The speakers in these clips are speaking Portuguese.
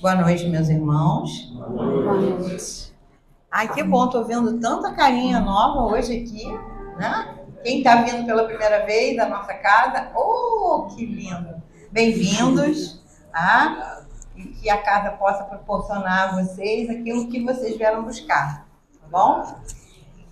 Boa noite, meus irmãos. Boa noite. Ai, que bom, tô vendo tanta carinha nova hoje aqui, né? Quem tá vindo pela primeira vez da nossa casa, oh, que lindo! Bem-vindos, tá? E que a casa possa proporcionar a vocês aquilo que vocês vieram buscar, tá bom?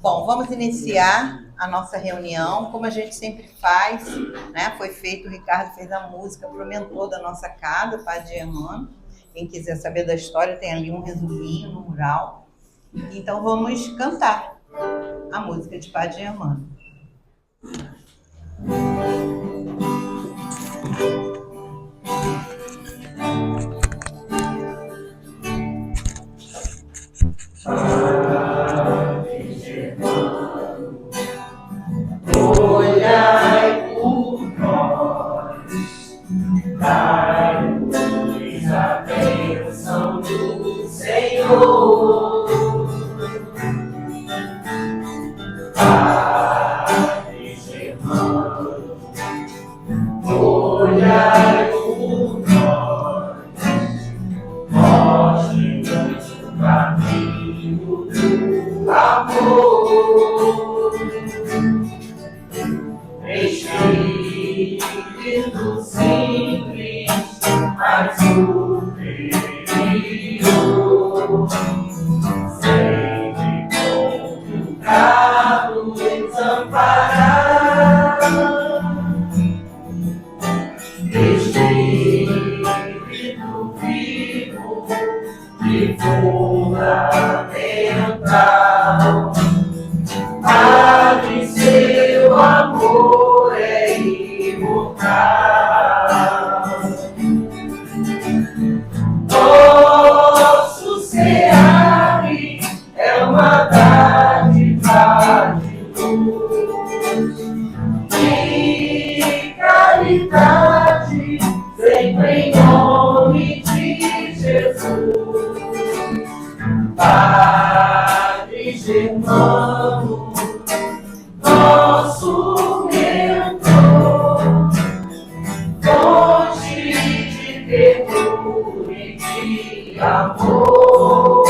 Bom, vamos iniciar a nossa reunião, como a gente sempre faz, né? Foi feito, o Ricardo fez a música para o mentor da nossa casa, o Padre Germano. Quem quiser saber da história, tem ali um resuminho no mural. Então vamos cantar a música de Padre Germano. Olhai por nós, dai-nos a bênção do Senhor. Padre Germano, olhai por nós, mostre-nos o caminho do amor. Espírito simples, mas superior, sempre convocado desamparar. Espírito vivo e fundamental, abre seu amor é imortal. Nosso Seare é uma dádiva de luz e caridade, sempre em nome de Jesus. Padre Germano, nosso mentor, fonte de ternura e de amor.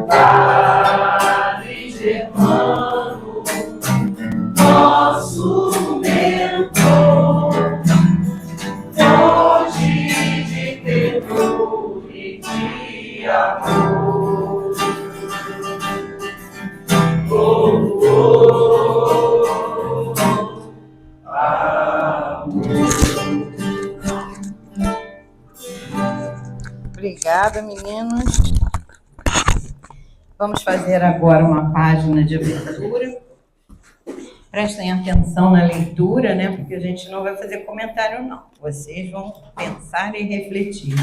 Padre Germano, nosso mentor, fonte de ternura e de amor. Obrigada, meninos. Vamos fazer agora uma página de abertura. Prestem atenção na leitura, né? Porque a gente não vai fazer comentário, não. Vocês vão pensar e refletir.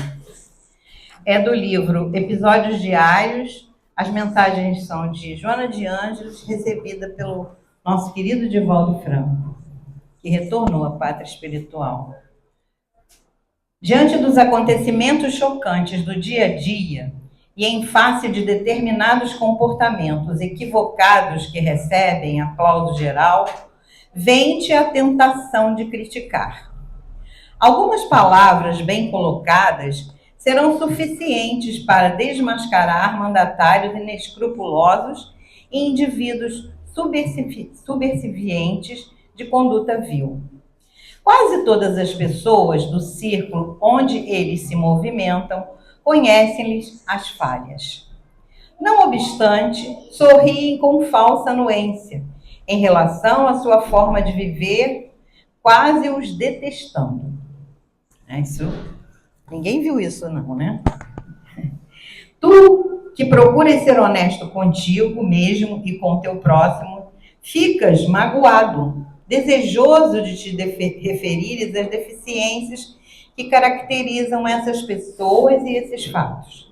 É do livro Episódios Diários. As mensagens são de Joana de Ângeles, recebida pelo nosso querido Divaldo Franco, que retornou à pátria espiritual. Diante dos acontecimentos chocantes do dia a dia e em face de determinados comportamentos equivocados que recebem aplauso geral, vem-te a tentação de criticar. Algumas palavras bem colocadas serão suficientes para desmascarar mandatários inescrupulosos e indivíduos subservientes de conduta vil. Quase todas as pessoas do círculo onde eles se movimentam conhecem-lhes as falhas. Não obstante, sorriem com falsa anuência em relação à sua forma de viver, quase os detestando. Ninguém viu isso não, né? Tu, que procuras ser honesto contigo mesmo e com teu próximo, ficas magoado, desejoso de te referires às deficiências que caracterizam essas pessoas e esses fatos.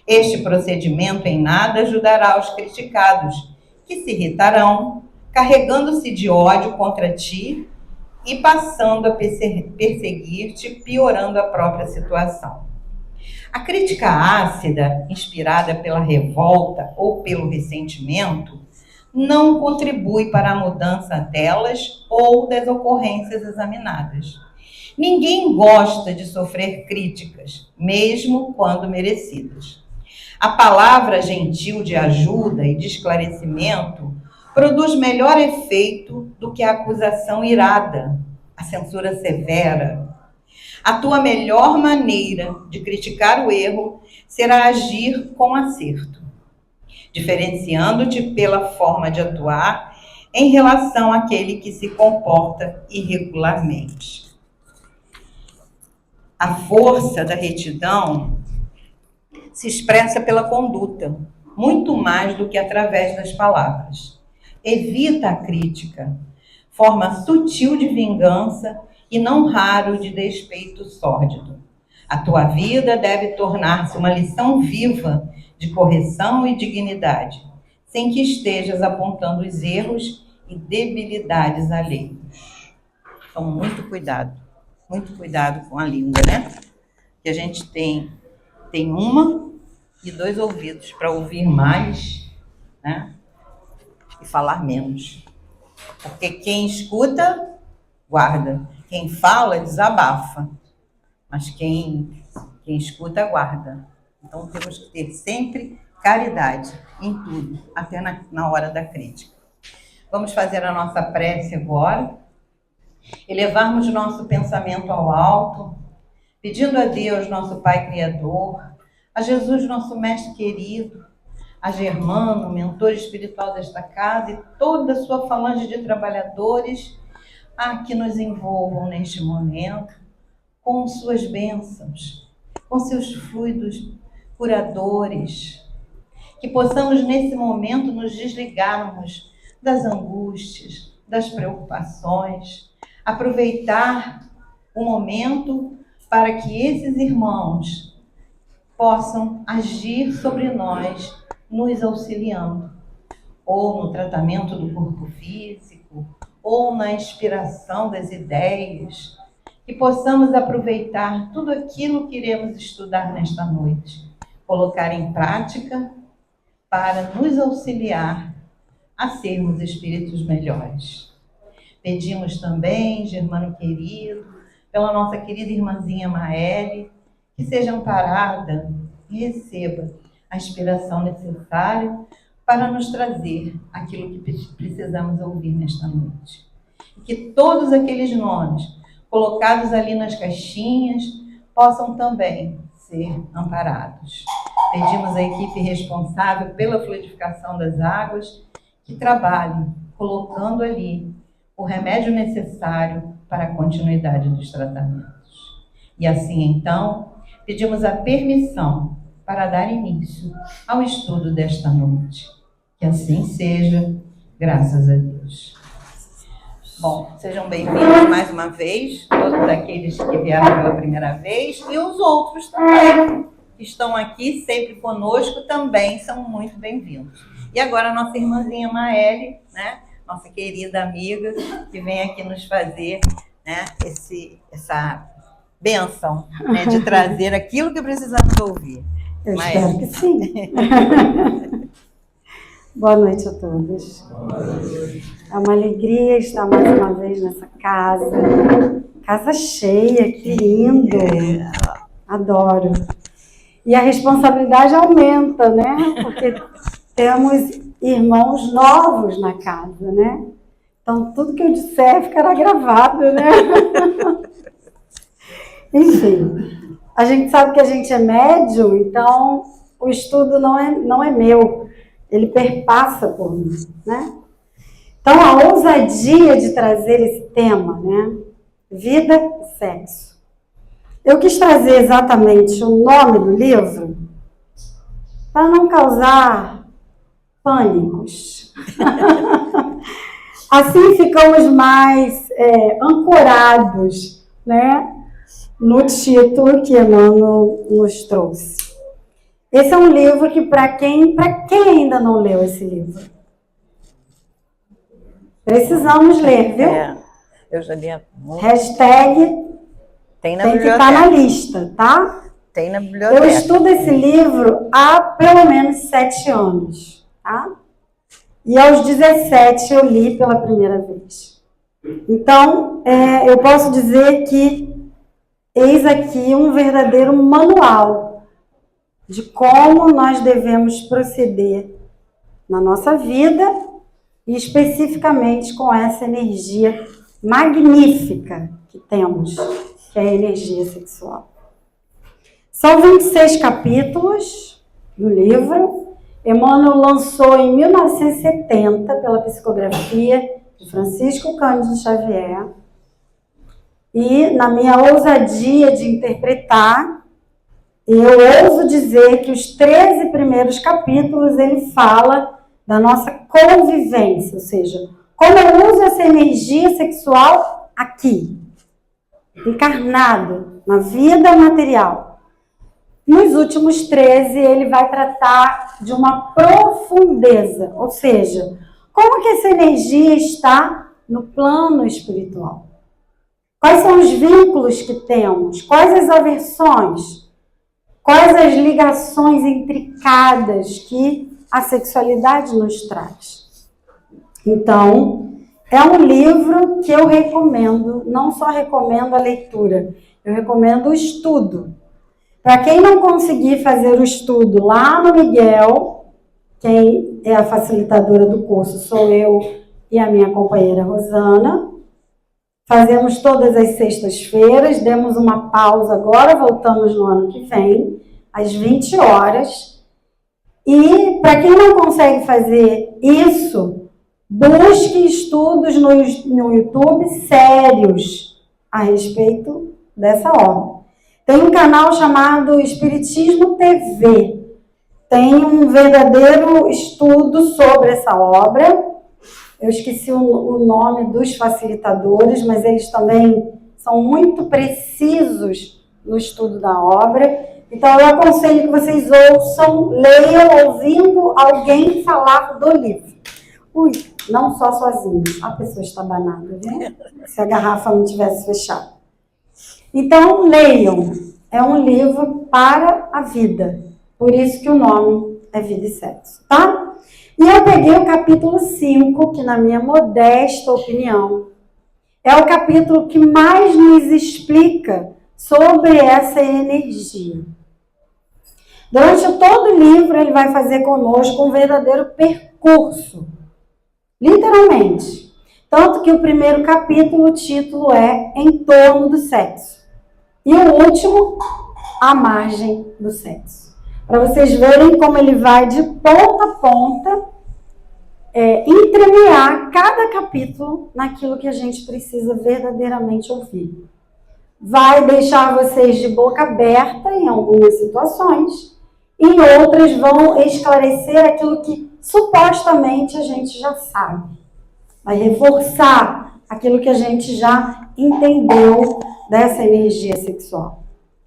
Este procedimento em nada ajudará os criticados, que se irritarão, carregando-se de ódio contra ti e passando a perseguir-te, piorando a própria situação. A crítica ácida, inspirada pela revolta ou pelo ressentimento, não contribui para a mudança delas ou das ocorrências examinadas. Ninguém gosta de sofrer críticas, mesmo quando merecidas. A palavra gentil de ajuda e de esclarecimento produz melhor efeito do que a acusação irada, a censura severa. A tua melhor maneira de criticar o erro será agir com acerto, diferenciando-te pela forma de atuar em relação àquele que se comporta irregularmente. A força da retidão se expressa pela conduta, muito mais do que através das palavras. Evita a crítica, forma sutil de vingança e não raro de despeito sórdido. A tua vida deve tornar-se uma lição viva de correção e dignidade, sem que estejas apontando os erros e debilidades alheios. Então, muito cuidado com a língua, né? Que a gente tem uma e 2 ouvidos para ouvir mais, né? E falar menos. Porque quem escuta, guarda. Quem fala, desabafa. Mas quem escuta, guarda. Então, temos que ter sempre caridade em tudo, até na hora da crítica. Vamos fazer a nossa prece agora. Elevarmos nosso pensamento ao alto, pedindo a Deus, nosso Pai Criador, a Jesus, nosso Mestre querido, a Germano, mentor espiritual desta casa, e toda a sua falange de trabalhadores, que nos envolvam neste momento com suas bênçãos, com seus fluidos curadores, que possamos nesse momento nos desligarmos das angústias, das preocupações, aproveitar o momento para que esses irmãos possam agir sobre nós, nos auxiliando, ou no tratamento do corpo físico, ou na inspiração das ideias, que possamos aproveitar tudo aquilo que iremos estudar nesta noite, colocar em prática para nos auxiliar a sermos espíritos melhores. Pedimos também, Germano querido, pela nossa querida irmãzinha Maeli, que seja amparada e receba a inspiração necessária para nos trazer aquilo que precisamos ouvir nesta noite. E que todos aqueles nomes colocados ali nas caixinhas possam também ser amparados. Pedimos à equipe responsável pela fluidificação das águas que trabalhe colocando ali o remédio necessário para a continuidade dos tratamentos. E assim, então, pedimos a permissão para dar início ao estudo desta noite. Que assim seja, graças a Deus. Bom, sejam bem-vindos mais uma vez, todos aqueles que vieram pela primeira vez, e os outros também, que estão aqui sempre conosco, também são muito bem-vindos. E agora a nossa irmãzinha Maeli, né, nossa querida amiga, que vem aqui nos fazer, né, essa bênção, né, de trazer aquilo que precisamos ouvir. Eu espero que sim. Boa noite a todos. É uma alegria estar mais uma vez nessa casa. Casa cheia, que lindo. Adoro. E a responsabilidade aumenta, né? Porque temos irmãos novos na casa, né? Então, tudo que eu disser ficará gravado, né? Enfim, a gente sabe que a gente é médium, então o estudo não é meu. Ele perpassa por mim, né? Então, a ousadia de trazer esse tema, né? Vida e sexo. Eu quis trazer exatamente o nome do livro para não causar pânicos. Assim ficamos mais ancorados, né? No título que Emmanuel nos trouxe. Esse é um livro que, para quem ainda não leu esse livro, precisamos ler, viu? Eu já li muito. Hashtag tem que estar na lista, tá? Tem na biblioteca. Eu estudo esse livro há pelo menos 7 anos, tá? E aos 17 eu li pela primeira vez. Então, eu posso dizer que eis aqui um verdadeiro manual de como nós devemos proceder na nossa vida e especificamente com essa energia magnífica que temos, que é a energia sexual. São 26 capítulos do livro. Emmanuel lançou em 1970 pela psicografia de Francisco Cândido Xavier. E na minha ousadia de interpretar, eu ouso dizer que os 13 primeiros capítulos ele fala da nossa convivência, ou seja, como eu uso essa energia sexual aqui, encarnado na vida material. Nos últimos 13, ele vai tratar de uma profundeza, ou seja, como que essa energia está no plano espiritual. Quais são os vínculos que temos? Quais as aversões? Quais as ligações intricadas que a sexualidade nos traz? Então, é um livro que eu recomendo, não só recomendo a leitura, eu recomendo o estudo. Para quem não conseguir fazer o estudo lá no Miguel, quem é a facilitadora do curso sou eu e a minha companheira Rosana. Fazemos todas as sextas-feiras, demos uma pausa agora, voltamos no ano que vem, às 20 horas. E para quem não consegue fazer isso, busque estudos no YouTube sérios a respeito dessa obra. Tem um canal chamado Espiritismo TV. Tem um verdadeiro estudo sobre essa obra. Eu esqueci o nome dos facilitadores, mas eles também são muito precisos no estudo da obra. Então, eu aconselho que vocês ouçam, leiam, ouvindo alguém falar do livro. Ui, não só sozinhos. A pessoa está banada, viu? Se a garrafa não tivesse fechado. Então, leiam. É um livro para a vida. Por isso que o nome é Vida e Sexo, tá? E eu peguei o capítulo 5, que na minha modesta opinião, é o capítulo que mais nos explica sobre essa energia. Durante todo o livro, ele vai fazer conosco um verdadeiro percurso. Literalmente. Tanto que o primeiro capítulo, o título é Em Torno do Sexo. E o último, A Margem do Sexo. Para vocês verem como ele vai de ponta a ponta, entremear cada capítulo naquilo que a gente precisa verdadeiramente ouvir. Vai deixar vocês de boca aberta em algumas situações, e em outras vão esclarecer aquilo que supostamente a gente já sabe. Vai reforçar aquilo que a gente já entendeu dessa energia sexual.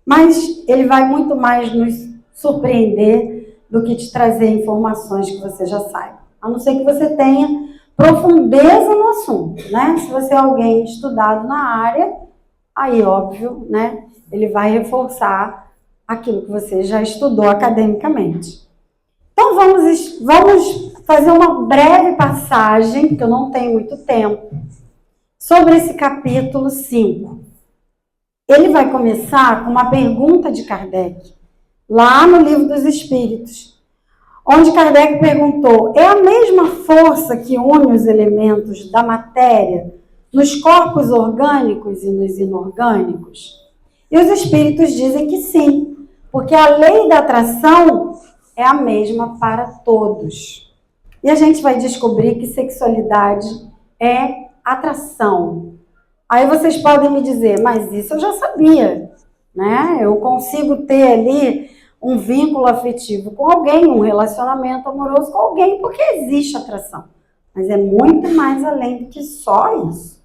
Mas ele vai muito mais nos surpreender do que te trazer informações que você já saiba. A não ser que você tenha profundeza no assunto, né? Se você é alguém estudado na área, aí, óbvio, né? Ele vai reforçar aquilo que você já estudou academicamente. Então, vamos fazer uma breve passagem, porque eu não tenho muito tempo, sobre esse capítulo 5. Ele vai começar com uma pergunta de Kardec, lá no Livro dos Espíritos, onde Kardec perguntou: é a mesma força que une os elementos da matéria nos corpos orgânicos e nos inorgânicos? E os espíritos dizem que sim, porque a lei da atração é a mesma para todos. E a gente vai descobrir que sexualidade é atração. Aí vocês podem me dizer, mas isso eu já sabia, né? Eu consigo ter ali um vínculo afetivo com alguém, um relacionamento amoroso com alguém, porque existe atração. Mas é muito mais além do que só isso.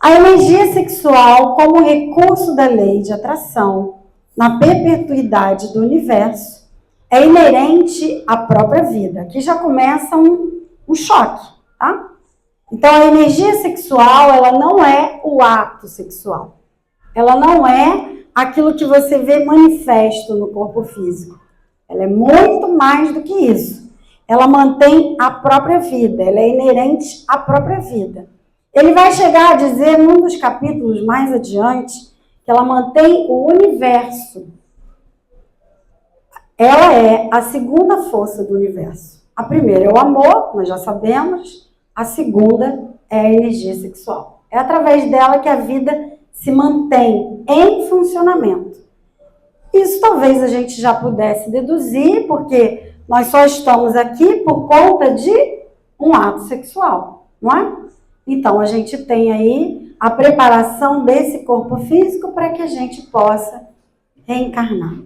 A energia sexual, como recurso da lei de atração na perpetuidade do universo, é inerente à própria vida. Aqui já começa um choque, tá? Então, a energia sexual, ela não é o ato sexual. Ela não é aquilo que você vê manifesto no corpo físico. Ela é muito mais do que isso. Ela mantém a própria vida, ela é inerente à própria vida. Ele vai chegar a dizer, num dos capítulos mais adiante, que ela mantém o universo. Ela é a segunda força do universo. A primeira é o amor, nós já sabemos. A segunda é a energia sexual. É através dela que a vida se mantém em funcionamento. Isso talvez a gente já pudesse deduzir, porque nós só estamos aqui por conta de um ato sexual, não é? Então, a gente tem aí a preparação desse corpo físico para que a gente possa reencarnar.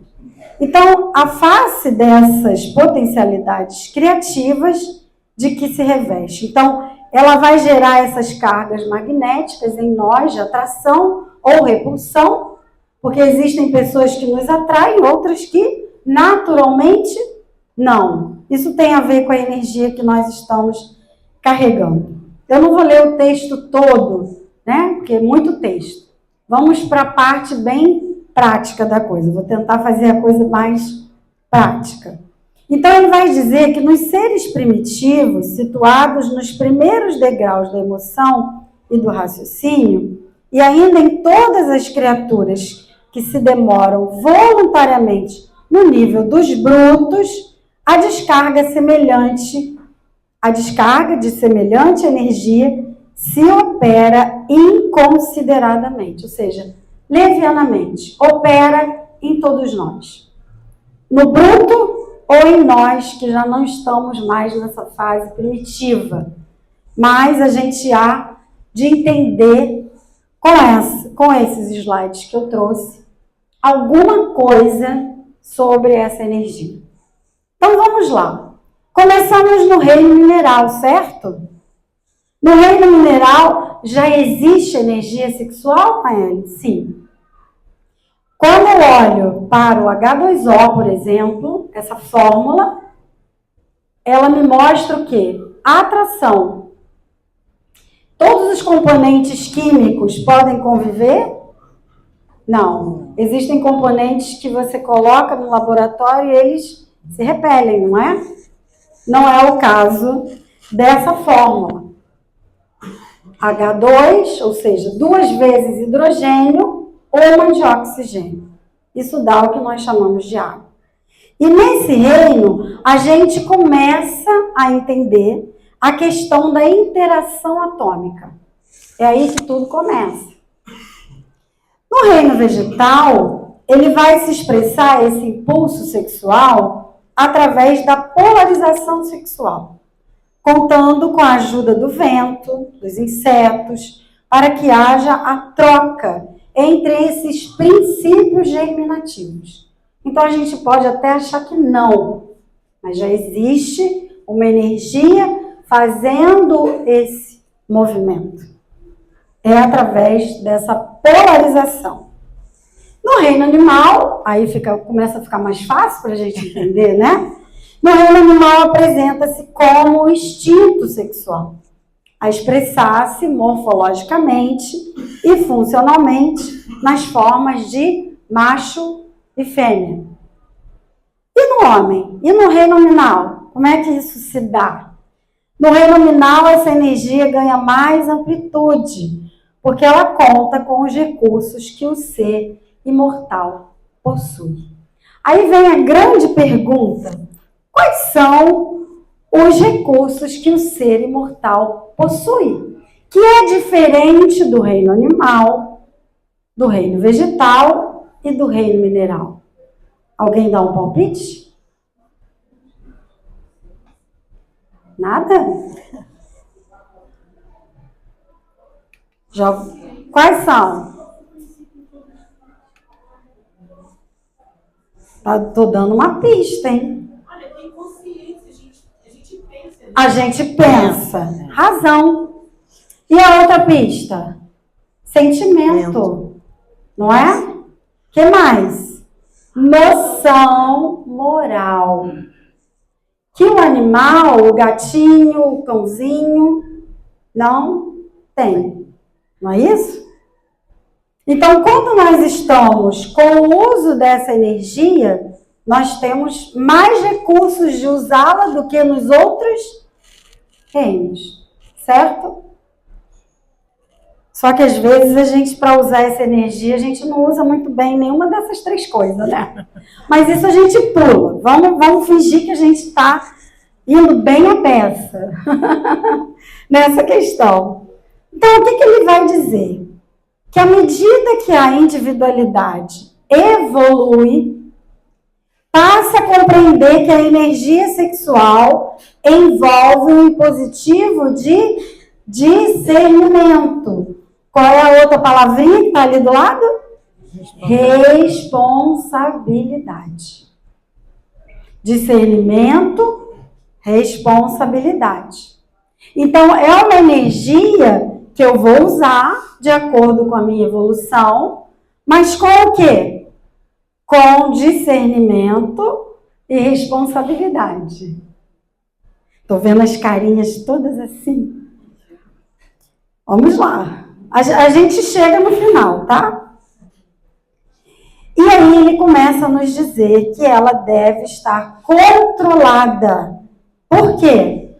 Então, a face dessas potencialidades criativas de que se reveste. Então, ela vai gerar essas cargas magnéticas em nós de atração ou repulsão, porque existem pessoas que nos atraem, outras que naturalmente não. Isso tem a ver com a energia que nós estamos carregando. Eu não vou ler o texto todo, né? Porque é muito texto. Vamos para a parte bem prática da coisa. Vou tentar fazer a coisa mais prática. Então, ele vai dizer que nos seres primitivos, situados nos primeiros degraus da emoção e do raciocínio, e ainda em todas as criaturas que se demoram voluntariamente no nível dos brutos, a descarga de semelhante energia se opera inconsideradamente, ou seja, levianamente, opera em todos nós. No bruto ou em nós que já não estamos mais nessa fase primitiva. Mas a gente há de entender com esses slides que eu trouxe alguma coisa sobre essa energia. Então vamos lá. Começamos no reino mineral, certo? No reino mineral já existe energia sexual, Maeli? Sim. Quando eu olho para o H2O, por exemplo, essa fórmula, ela me mostra o quê? A atração. Todos os componentes químicos podem conviver? Não. Existem componentes que você coloca no laboratório e eles se repelem, não é? Não é o caso dessa fórmula. H2, ou seja, 2 vezes hidrogênio, uma de oxigênio. Isso dá o que nós chamamos de água. E nesse reino, a gente começa a entender a questão da interação atômica. É aí que tudo começa. No reino vegetal, ele vai se expressar esse impulso sexual através da polarização sexual, contando com a ajuda do vento, dos insetos, para que haja a troca entre esses princípios germinativos. Então, a gente pode até achar que não, mas já existe uma energia fazendo esse movimento. É através dessa polarização. No reino animal, aí começa a ficar mais fácil para a gente entender, né? No reino animal apresenta-se como o instinto sexual, a expressar-se morfologicamente e funcionalmente nas formas de macho e fêmea. E no homem? E no reino animal? Como é que isso se dá? No reino animal, essa energia ganha mais amplitude, porque ela conta com os recursos que o ser imortal possui. Aí vem a grande pergunta: quais são os recursos que o ser imortal possui? Que é diferente do reino animal, do reino vegetal e do reino mineral. Alguém dá um palpite? Nada? Quais são? Tô dando uma pista, hein? Olha, tem consciência, a gente pensa. A gente pensa. Razão. E a outra pista? Sentimento. Não é? O que mais? Noção moral. Que o animal, o gatinho, o cãozinho, não tem. Não é isso? Então, quando nós estamos com o uso dessa energia, nós temos mais recursos de usá-la do que nos outros reinos. Certo? Só que às vezes a gente, para usar essa energia, a gente não usa muito bem nenhuma dessas três coisas, né? Mas isso a gente pula. Vamos fingir que a gente está indo bem a beça nessa questão. Então, o que ele vai dizer? Que à medida que a individualidade evolui, passa a compreender que a energia sexual envolve um impositivo de discernimento. Qual é a outra palavrinha que está ali do lado? Responsabilidade. Discernimento, responsabilidade. Então, é uma energia que eu vou usar de acordo com a minha evolução, mas com o quê? Com discernimento e responsabilidade. Estou vendo as carinhas todas assim. Vamos lá. A gente chega no final, tá? E aí ele começa a nos dizer que ela deve estar controlada. Por quê?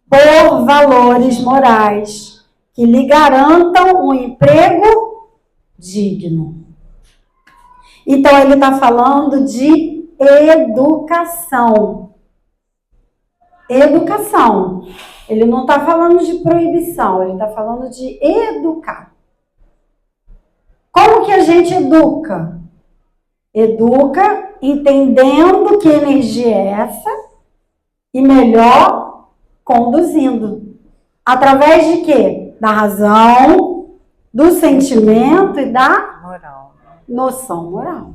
Por valores morais que lhe garantam um emprego digno. Então, ele está falando de educação. Educação. Ele não está falando de proibição, ele está falando de educar. Como que a gente educa? Educa entendendo que energia é essa e melhor conduzindo. Através de quê? Da razão, do sentimento e da noção moral.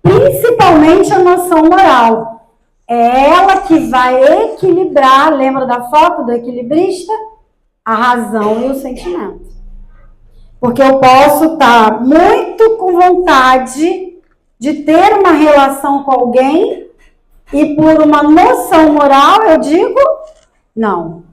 Principalmente a noção moral. É ela que vai equilibrar, lembra da foto do equilibrista? A razão e o sentimento. Porque eu posso estar muito com vontade de ter uma relação com alguém e por uma noção moral eu digo, não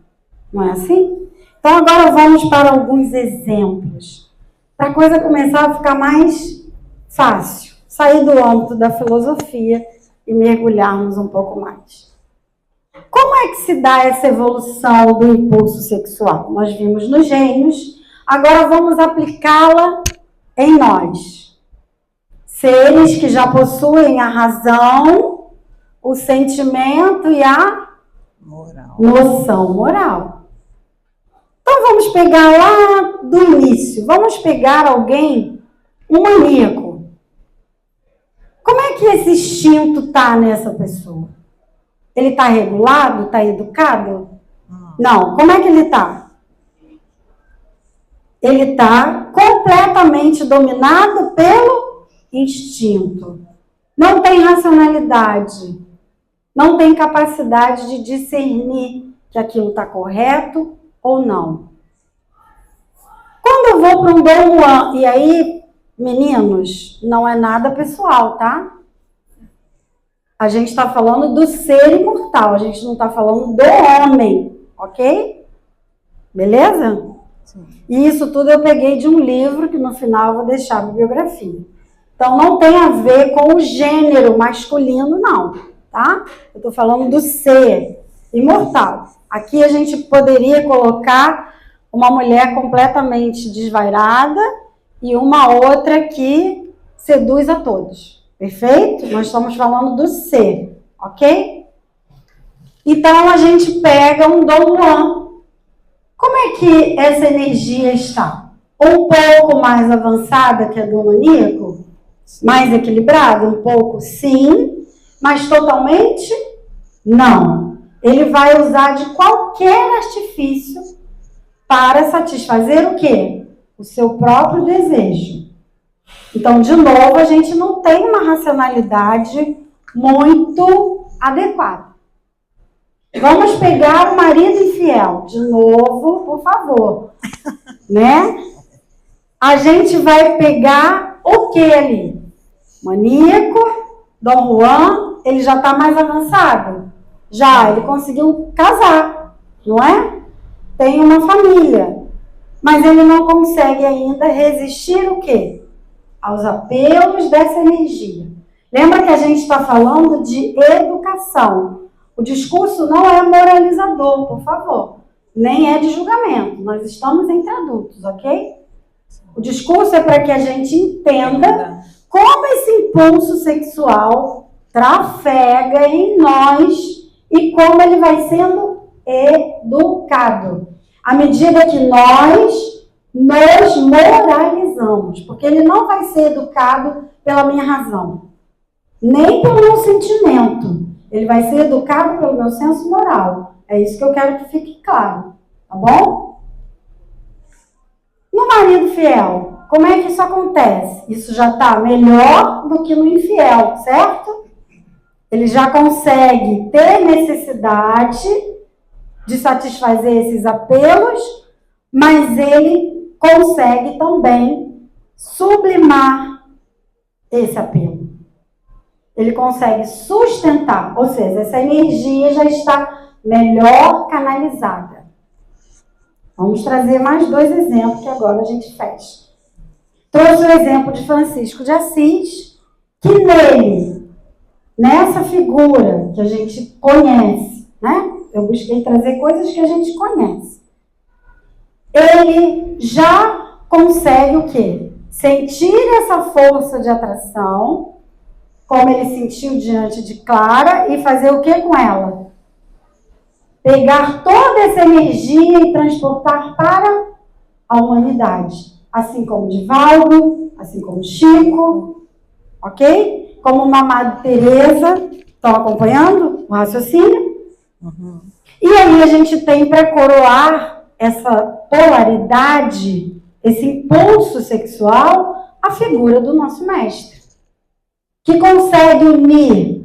é assim? Então agora vamos para alguns exemplos, para a coisa começar a ficar mais fácil, sair do âmbito da filosofia e mergulharmos um pouco mais. Como é que se dá essa evolução do impulso sexual? Nós vimos nos gênios, agora vamos aplicá-la em nós. Seres que já possuem a razão, o sentimento e a noção moral. Então vamos pegar lá do início, vamos pegar alguém, um maníaco. Como é que esse instinto está nessa pessoa? Ele está regulado? Está educado? Não. Como é que ele está? Ele está completamente dominado pelo instinto. Não tem racionalidade. Não tem capacidade de discernir que aquilo está correto ou não. Quando eu vou para um Dom Juan, e aí, meninos, não é nada pessoal, tá? A gente está falando do ser imortal, a gente não está falando do homem, ok? Beleza? Sim. E isso tudo eu peguei de um livro que no final eu vou deixar a bibliografia. Então não tem a ver com o gênero masculino, não, tá? Eu estou falando do ser imortal. Aqui a gente poderia colocar uma mulher completamente desvairada e uma outra que seduz a todos. Perfeito? Nós estamos falando do ser, ok? Então, a gente pega um Dom Juan. Como é que essa energia está? Um pouco mais avançada que a do maníaco? Mais equilibrada? Um pouco, sim. Mas totalmente? Não. Ele vai usar de qualquer artifício para satisfazer o quê? O seu próprio desejo. Então, de novo, a gente não tem uma racionalidade muito adequada. Vamos pegar o marido infiel. De novo, por favor. Né? A gente vai pegar o que ali? Maníaco, Dom Juan, ele já está mais avançado. Já, ele conseguiu casar, não é? Tem uma família. Mas ele não consegue ainda resistir o quê? Aos apelos dessa energia. Lembra que a gente está falando de educação. O discurso não é moralizador, por favor. nem é de julgamento. Nós estamos entre adultos, ok? O discurso é para que a gente entenda como esse impulso sexual trafega em nós e como ele vai sendo educado. À medida que nós nos moralizamos, porque ele não vai ser educado pela minha razão, nem pelo meu sentimento. Ele vai ser educado pelo meu senso moral. É isso que eu quero que fique claro, tá bom? No marido fiel, como é que isso acontece? Isso já está melhor do que no infiel, certo? Ele já consegue ter necessidade de satisfazer esses apelos, mas ele consegue também sublimar esse apelo. Ele consegue sustentar, ou seja, essa energia já está melhor canalizada. Vamos trazer mais 2 exemplos que agora a gente fecha. Trouxe o exemplo de Francisco de Assis, que nele, nessa figura que a gente conhece, né? Eu busquei trazer coisas que a gente conhece. Ele já consegue o quê? Sentir essa força de atração, como ele sentiu diante de Clara, e fazer o que com ela? Pegar toda essa energia e transportar para a humanidade. Assim como Divaldo, assim como Chico, ok? Como Madre Teresa. Estão acompanhando o raciocínio? Uhum. E aí a gente tem, para coroar essa polaridade, esse impulso sexual, a figura do nosso mestre, que consegue unir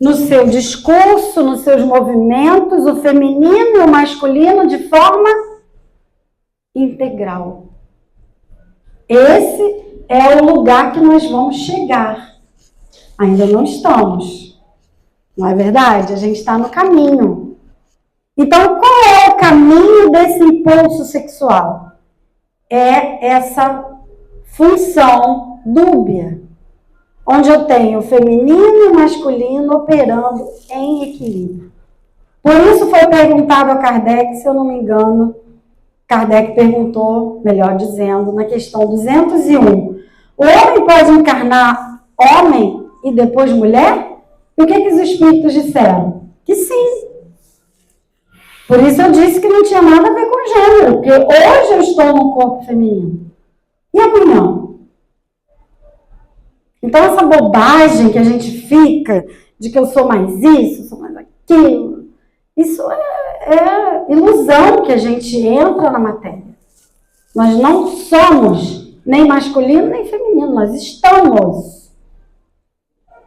no seu discurso, nos seus movimentos, o feminino e o masculino de forma integral. Esse é o lugar que nós vamos chegar. Ainda não estamos. Não é verdade? A gente está no caminho. Então, qual é o caminho desse impulso sexual? É essa função dúbia, onde eu tenho o feminino e o masculino operando em equilíbrio. Por isso foi perguntado a Kardec, se eu não me engano, Kardec perguntou, melhor dizendo, na questão 201, o homem pode encarnar homem e depois mulher? E o que os espíritos disseram? Que sim. Por isso eu disse que não tinha nada a ver com gênero, porque hoje eu estou no corpo feminino. E amanhã? Então, essa bobagem que a gente fica, de que eu sou mais isso, sou mais aquilo, isso é ilusão que a gente entra na matéria. Nós não somos nem masculino nem feminino, nós estamos.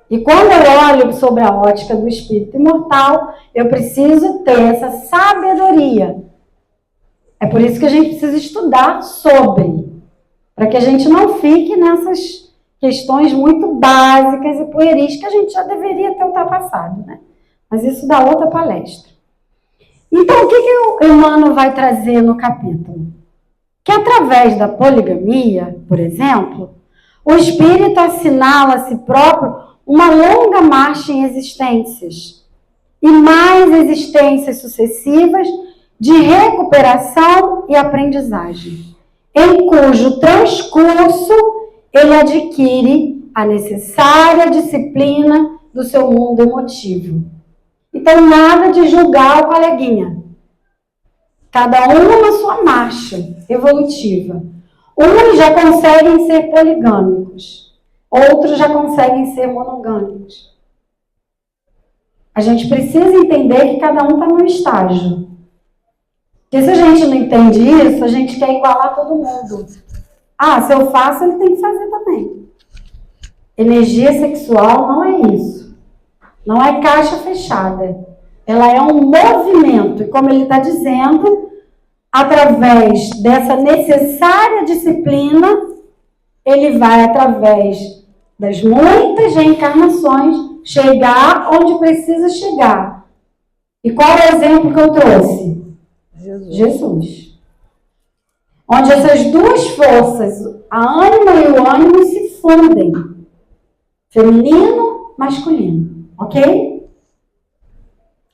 E quando eu olho sobre a ótica do espírito imortal, eu preciso ter essa sabedoria. É por isso que a gente precisa estudar sobre, para que a gente não fique nessas questões muito básicas e pueris que a gente já deveria ter ultrapassado, né? Mas isso dá outra palestra. Então, o que o Emmanuel vai trazer no capítulo? Que através da poligamia, por exemplo, o espírito assinala a si próprio uma longa marcha em existências e mais existências sucessivas de recuperação e aprendizagem, em cujo transcurso ele adquire a necessária disciplina do seu mundo emotivo. Então, nada de julgar o coleguinha. Cada um na sua marcha evolutiva. Uns já conseguem ser poligâmicos, outros já conseguem ser monogâmicos. A gente precisa entender que cada um está num estágio. Porque se a gente não entende isso, a gente quer igualar todo mundo. Ah, se eu faço, ele tem que fazer também. Energia sexual não é isso. Não é caixa fechada. Ela é um movimento. E como ele está dizendo, através dessa necessária disciplina, ele vai, através das muitas reencarnações, chegar onde precisa chegar. E qual é o exemplo que eu trouxe? Jesus. Onde essas duas forças, a ânima e o ânimo, se fundem. Feminino, masculino. Ok?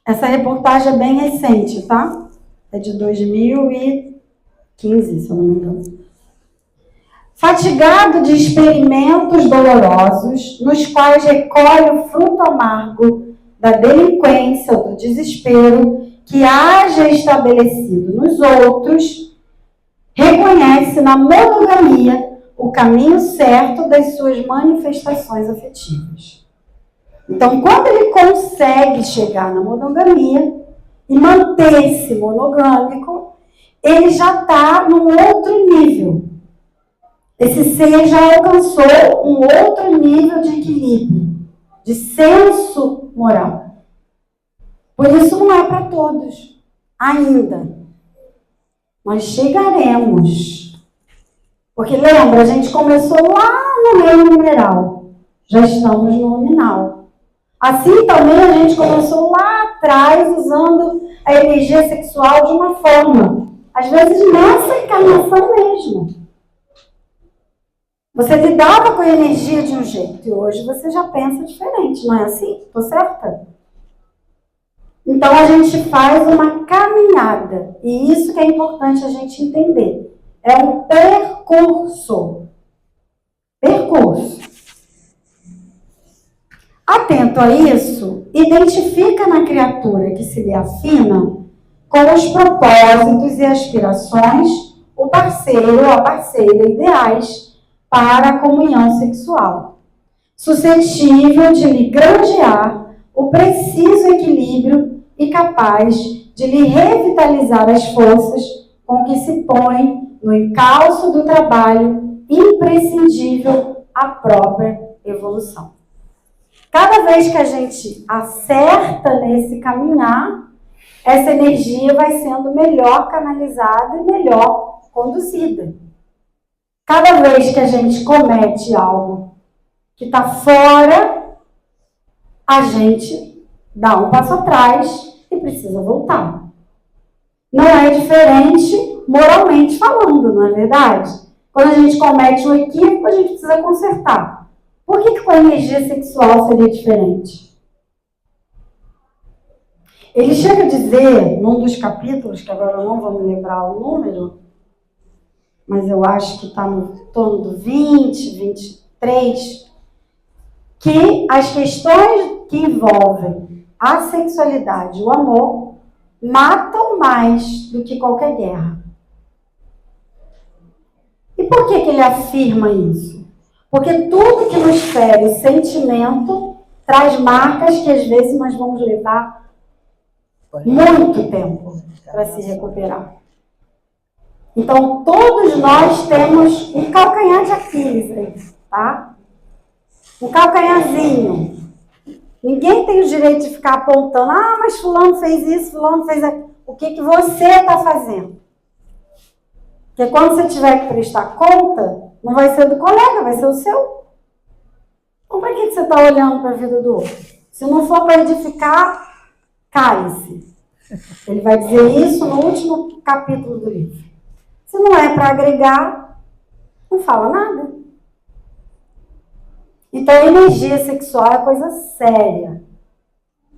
Essa reportagem é bem recente, tá? é de 2015, se eu não me engano. Fatigado de experimentos dolorosos, nos quais recolhe o fruto amargo da delinquência ou do desespero que haja estabelecido nos outros, reconhece na monogamia o caminho certo das suas manifestações afetivas. Então, quando ele consegue chegar na monogamia e manter-se monogâmico, ele já está num outro nível. Esse ser já alcançou um outro nível de equilíbrio, de senso moral. Por isso não é para todos, ainda. Nós chegaremos. Porque lembra, a gente começou lá no meio numeral, já estamos no nominal. Assim também a gente começou lá atrás usando a energia sexual de uma forma, às vezes nessa encarnação mesmo. Você lidava com a energia de um jeito e hoje você já pensa diferente, não é assim? Estou certa? Então a gente faz uma caminhada e isso que é importante a gente entender. É um percurso. Percurso. Atento a isso, identifica na criatura que se lhe afina com os propósitos e aspirações o parceiro ou a parceira ideais para a comunhão sexual, suscetível de lhe granjear o preciso equilíbrio e capaz de lhe revitalizar as forças com que se põe no encalço do trabalho imprescindível à própria evolução. Cada vez que a gente acerta nesse caminhar, essa energia vai sendo melhor canalizada e melhor conduzida. Cada vez que a gente comete algo que está fora, a gente dá um passo atrás e precisa voltar. Não é diferente moralmente falando, não é verdade? Quando a gente comete um equívoco, a gente precisa consertar. Por que com a energia sexual seria diferente? Ele chega a dizer, num dos capítulos, que agora eu não vou me lembrar o número, mas eu acho que está no torno do 20, 23, que as questões que envolvem a sexualidade e o amor matam mais do que qualquer guerra. E por que ele afirma isso? Porque tudo que nos fere sentimento traz marcas que às vezes nós vamos levar muito tempo para se recuperar. Então, todos nós temos um calcanhar de Aquiles aí, tá? Um calcanharzinho. Ninguém tem o direito de ficar apontando, mas fulano fez isso, fulano fez aquilo. O que você está fazendo? Porque quando você tiver que prestar conta, não vai ser do colega, vai ser o seu. Então, para que você está olhando para a vida do outro? Se não for para edificar, cale-se. Ele vai dizer isso no último capítulo do livro. Se não é para agregar, não fala nada. Então, a energia sexual é coisa séria.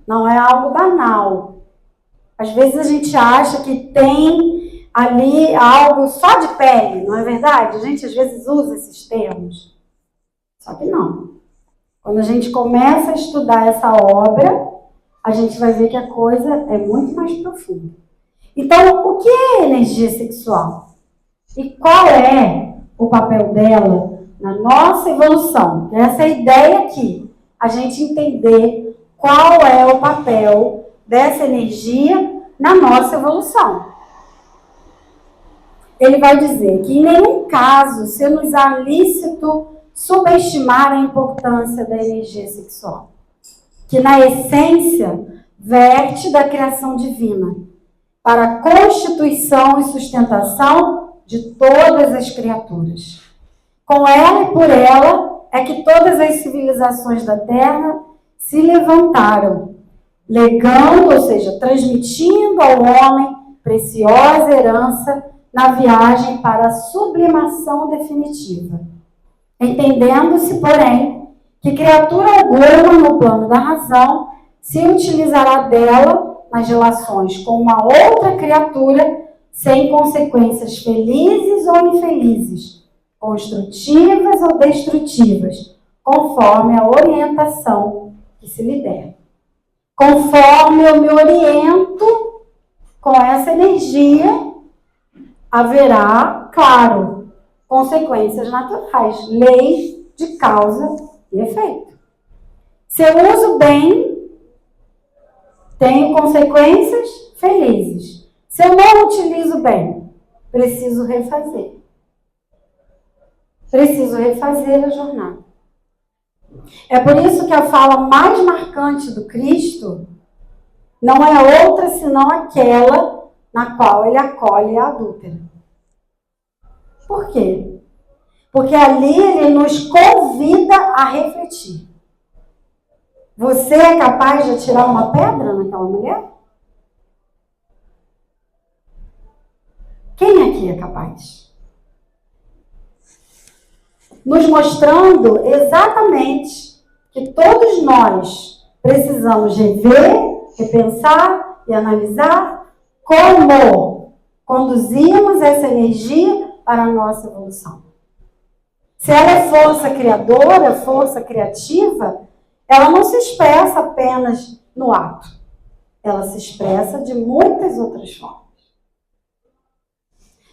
Não é algo banal. Às vezes a gente acha que tem ali algo só de pele, não é verdade? A gente às vezes usa esses termos. Só que não. Quando a gente começa a estudar essa obra, a gente vai ver que a coisa é muito mais profunda. Então, o que é energia sexual? E qual é o papel dela na nossa evolução? Essa é a ideia aqui. A gente entender qual é o papel dessa energia na nossa evolução. Ele vai dizer que em nenhum caso se nos é lícito subestimar a importância da energia sexual, que na essência verte da criação divina para a constituição e sustentação de todas as criaturas. Com ela e por ela é que todas as civilizações da Terra se levantaram, legando, ou seja, transmitindo ao homem preciosa herança na viagem para a sublimação definitiva. Entendendo-se, porém, que criatura alguma no plano da razão se utilizará dela nas relações com uma outra criatura sem consequências felizes ou infelizes, construtivas ou destrutivas, conforme a orientação que se lhe der. Conforme eu me oriento com essa energia, haverá, claro, consequências naturais, leis de causa e efeito. Se eu uso bem, tenho consequências felizes. Se eu não utilizo bem, preciso refazer. Preciso refazer a jornada. É por isso que a fala mais marcante do Cristo não é outra senão aquela na qual ele acolhe a adúltera. Por quê? Porque ali ele nos convida a refletir. Você é capaz de atirar uma pedra naquela mulher? Quem aqui é capaz? Nos mostrando exatamente que todos nós precisamos rever, repensar e analisar como conduzimos essa energia para a nossa evolução. Se ela é força criadora, força criativa, ela não se expressa apenas no ato. Ela se expressa de muitas outras formas.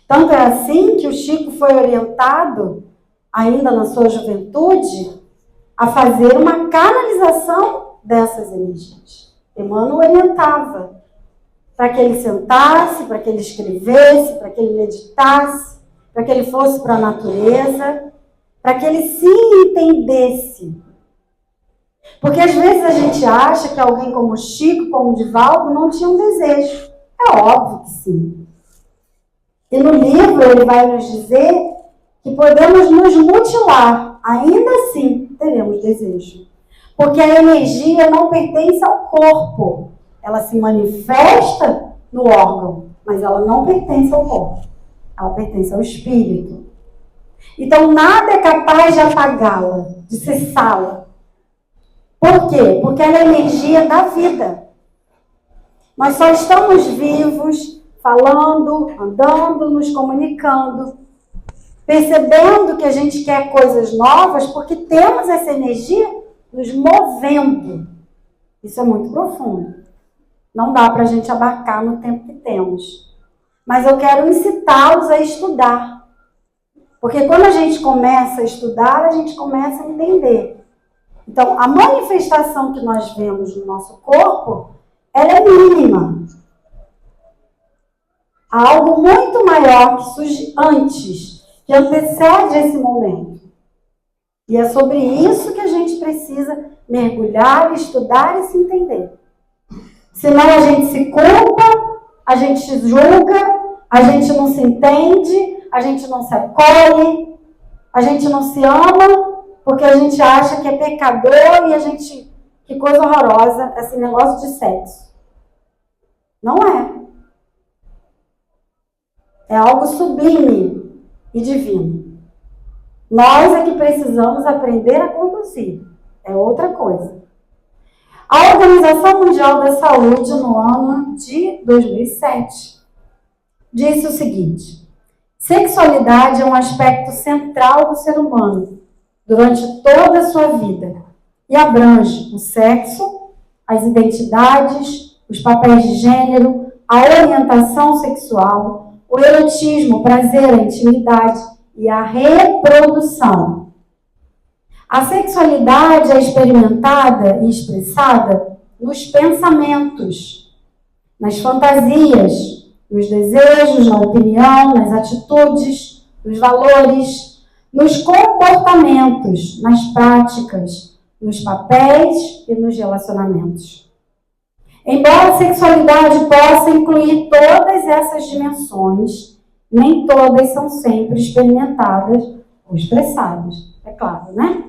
Tanto é assim que o Chico foi orientado, ainda na sua juventude, a fazer uma canalização dessas energias. Emmanuel orientava para que ele sentasse, para que ele escrevesse, para que ele meditasse, para que ele fosse para a natureza, para que ele se entendesse. Porque às vezes a gente acha que alguém como Chico, como Divaldo, não tinha um desejo. É óbvio que sim. E no livro ele vai nos dizer que podemos nos mutilar, ainda assim teremos desejo. Porque a energia não pertence ao corpo. Ela se manifesta no órgão, mas ela não pertence ao corpo. Ela pertence ao espírito. Então nada é capaz de apagá-la, de cessá-la. Por quê? Porque ela é a energia da vida. Nós só estamos vivos, falando, andando, nos comunicando, percebendo que a gente quer coisas novas porque temos essa energia nos movendo. Isso é muito profundo. Não dá para a gente abarcar no tempo que temos. Mas eu quero incitá-los a estudar. Porque quando a gente começa a estudar, a gente começa a entender. Então, a manifestação que nós vemos no nosso corpo, ela é mínima. Há algo muito maior que surge antes, que antecede esse momento. E é sobre isso que a gente precisa mergulhar, estudar e se entender. Senão a gente se culpa, a gente se julga, a gente não se entende, a gente não se acolhe, a gente não se ama, porque a gente acha que é pecador e a gente... Que coisa horrorosa esse negócio de sexo. Não é. É algo sublime e divino. Nós é que precisamos aprender a conduzir. É outra coisa. A Organização Mundial da Saúde, no ano de 2007, disse o seguinte: sexualidade é um aspecto central do ser humano durante toda a sua vida e abrange o sexo, as identidades, os papéis de gênero, a orientação sexual, o erotismo, o prazer, a intimidade e a reprodução. A sexualidade é experimentada e expressada nos pensamentos, nas fantasias, nos desejos, na opinião, nas atitudes, nos valores, nos comportamentos, nas práticas, nos papéis e nos relacionamentos. Embora a sexualidade possa incluir todas essas dimensões, nem todas são sempre experimentadas ou expressadas, é claro, né?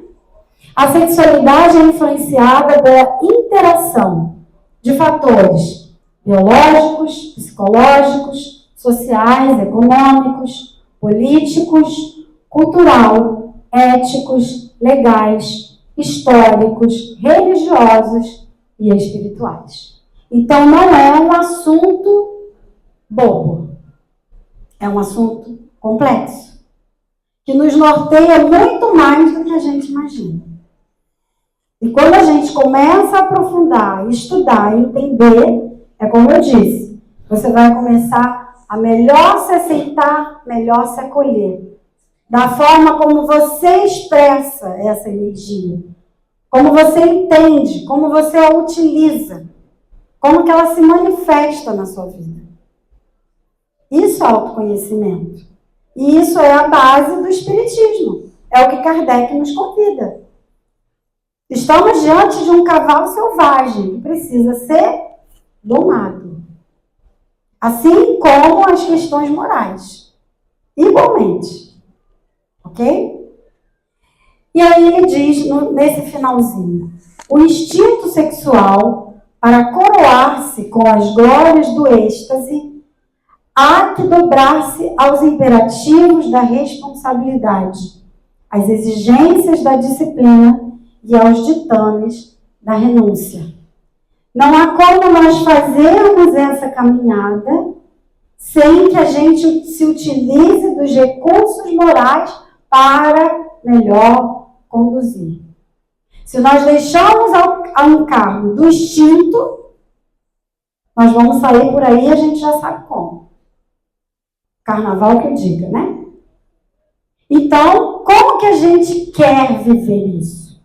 A sexualidade é influenciada pela interação de fatores biológicos, psicológicos, sociais, econômicos, políticos, cultural, éticos, legais, históricos, religiosos e espirituais. Então, não é um assunto bobo. É um assunto complexo, que nos norteia muito mais do que a gente imagina. E quando a gente começa a aprofundar, estudar, entender, é como eu disse, você vai começar a melhor se aceitar, melhor se acolher. Da forma como você expressa essa energia, como você entende, como você a utiliza, como que ela se manifesta na sua vida. Isso é autoconhecimento. E isso é a base do espiritismo. É o que Kardec nos convida. Estamos diante de um cavalo selvagem que precisa ser domado. Assim como as questões morais. Igualmente. Ok? E aí ele diz, nesse finalzinho, o instinto sexual, para coroar-se com as glórias do êxtase, há que dobrar-se aos imperativos da responsabilidade, às exigências da disciplina e aos ditames da renúncia. Não há como nós fazermos essa caminhada sem que a gente se utilize dos recursos morais para melhor conduzir. Se nós deixarmos ao encargo do instinto, nós vamos sair por aí e a gente já sabe como. Carnaval que eu diga, né? Então, como que a gente quer viver isso?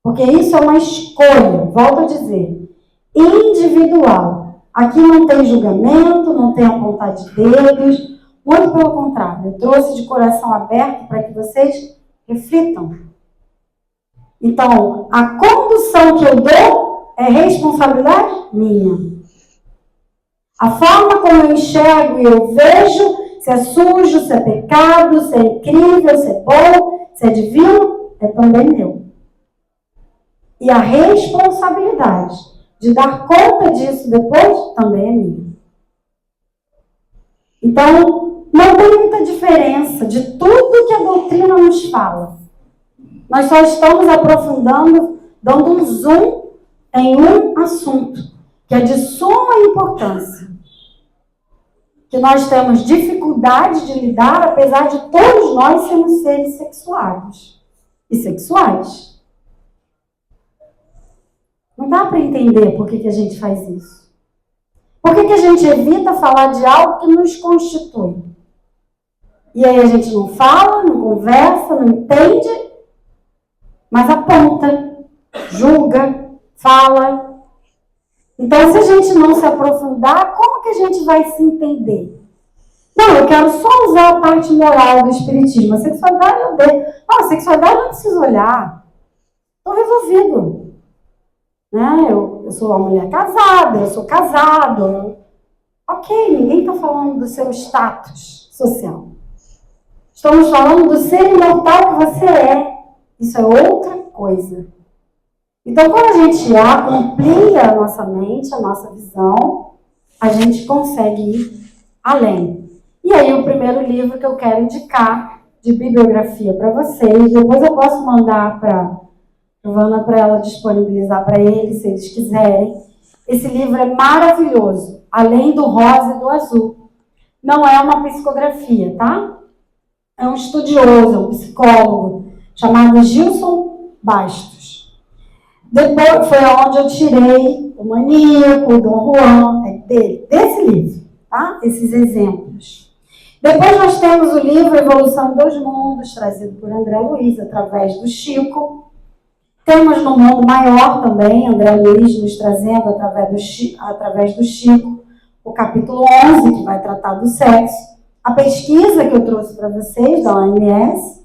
Porque isso é uma escolha, volto a dizer, individual. Aqui não tem julgamento, não tem apontar de dedos, muito pelo contrário. Eu trouxe de coração aberto para que vocês reflitam. Então, a condução que eu dou é responsabilidade minha. A forma como eu enxergo e eu vejo, se é sujo, se é pecado, se é incrível, se é bom, se é divino, é também meu. E a responsabilidade de dar conta disso depois também é minha. Então, não tem muita diferença de tudo que a doutrina nos fala. Nós só estamos aprofundando, dando um zoom em um assunto, que é de suma importância. Que nós temos dificuldade de lidar, apesar de todos nós sermos seres sexuados e sexuais. Não dá para entender por que a gente faz isso. Por que a gente evita falar de algo que nos constitui? E aí a gente não fala, não conversa, não entende, mas aponta, julga, fala. Então, se a gente não se aprofundar, como que a gente vai se entender? Não, eu quero só usar a parte moral do espiritismo. A sexualidade eu dei. Não, a sexualidade eu não preciso olhar. Estou resolvido. Né? Eu sou uma mulher casada, eu sou casado. Ok, ninguém está falando do seu status social. Estamos falando do ser imortal que você é. Isso é outra coisa. Então, quando a gente amplia a nossa mente, a nossa visão, a gente consegue ir além. E aí, o primeiro livro que eu quero indicar de bibliografia para vocês, depois eu posso mandar para a Giovana para ela disponibilizar para eles, se eles quiserem. Esse livro é maravilhoso, além do rosa e do azul. Não é uma psicografia, tá? É um estudioso, um psicólogo, chamado Gilson Bastos. Depois foi onde eu tirei o Maníaco, o Dom Juan, desse livro, tá? Esses exemplos. Depois nós temos o livro Evolução em Dois Mundos, trazido por André Luiz, através do Chico. Temos no Mundo Maior também, André Luiz nos trazendo, através do Chico, o capítulo 11, que vai tratar do sexo. A pesquisa que eu trouxe para vocês, da OMS,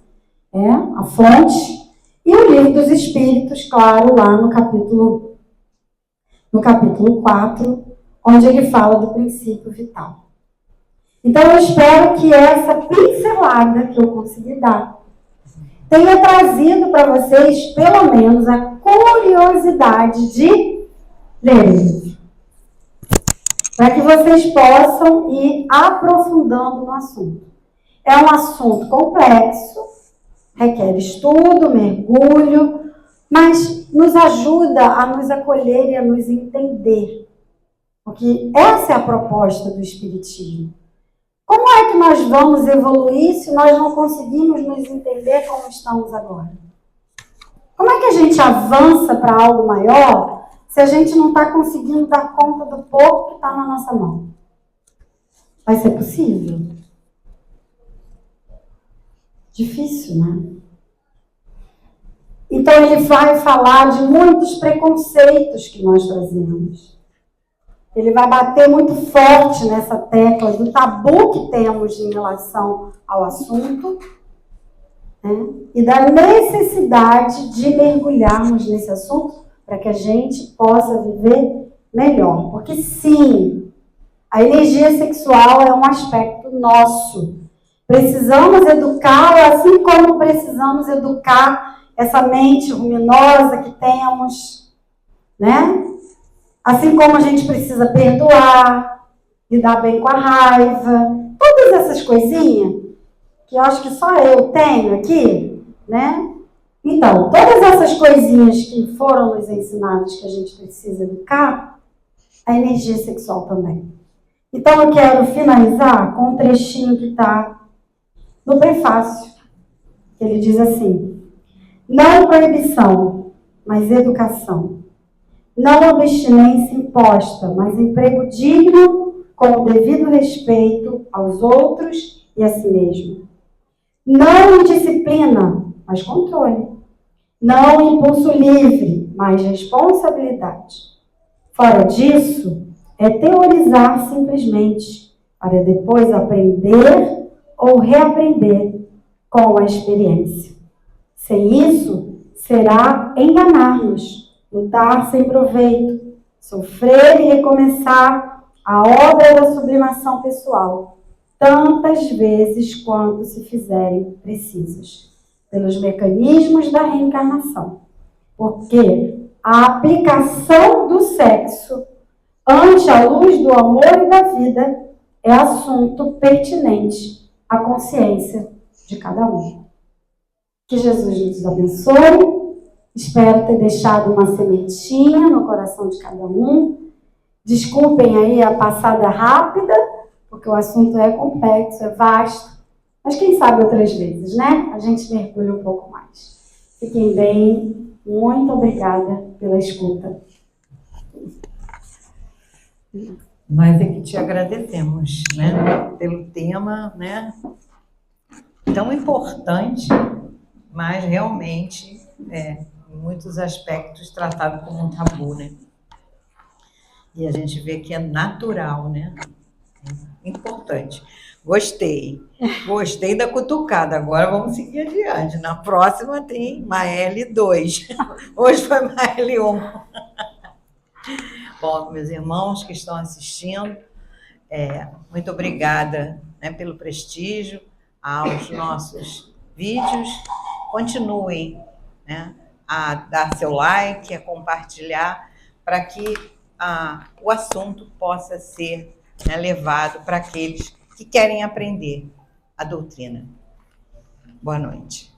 a fonte. E o Livro dos Espíritos, claro, lá no capítulo 4, onde ele fala do princípio vital. Então, eu espero que essa pincelada que eu consegui dar tenha trazido para vocês, pelo menos, a curiosidade de ler. Para que vocês possam ir aprofundando no assunto. É um assunto complexo, requer estudo, mergulho, mas nos ajuda a nos acolher e a nos entender. Porque essa é a proposta do Espiritismo. Como é que nós vamos evoluir se nós não conseguimos nos entender como estamos agora? Como é que a gente avança para algo maior se a gente não está conseguindo dar conta do pouco que está na nossa mão? Vai ser possível? Difícil, né? Então ele vai falar de muitos preconceitos que nós trazemos. Ele vai bater muito forte nessa tecla do tabu que temos em relação ao assunto, né? E da necessidade de mergulharmos nesse assunto para que a gente possa viver melhor. Porque sim, a energia sexual é um aspecto nosso. Precisamos educá-la, assim como precisamos educar essa mente luminosa que temos, né? Assim como a gente precisa perdoar, lidar bem com a raiva, todas essas coisinhas que eu acho que só eu tenho aqui, né? Então, todas essas coisinhas que foram nos ensinadas que a gente precisa educar, a energia sexual também. Então, eu quero finalizar com um trechinho que está no prefácio. Ele diz assim: não proibição, mas educação. Não abstinência imposta, mas emprego digno com o devido respeito aos outros e a si mesmo. Não indisciplina, mas controle. Não impulso livre, mas responsabilidade. Fora disso, é teorizar simplesmente, para depois aprender ou reaprender com a experiência. Sem isso, será enganar-nos, lutar sem proveito, sofrer e recomeçar a obra da sublimação pessoal, tantas vezes quanto se fizerem precisas, pelos mecanismos da reencarnação. Porque a aplicação do sexo ante a luz do amor e da vida é assunto pertinente à consciência de cada um. Que Jesus nos abençoe. Espero ter deixado uma sementinha no coração de cada um. Desculpem aí a passada rápida, porque o assunto é complexo, é vasto. Mas quem sabe outras vezes, né? A gente mergulha um pouco mais. Fiquem bem. Muito obrigada pela escuta. Nós é que te agradecemos, né? Pelo tema, né? Tão importante, mas realmente em muitos aspectos tratado como um tabu, né? E a gente vê que é natural, né? Importante. Gostei. Gostei da cutucada. Agora vamos seguir adiante. Na próxima tem Maeli 2. Hoje foi Maeli 1. Bom, meus irmãos que estão assistindo, muito obrigada, né, pelo prestígio aos nossos vídeos. Continuem, né, a dar seu like, a compartilhar, para que o assunto possa ser, né, levado para aqueles que querem aprender a doutrina. Boa noite.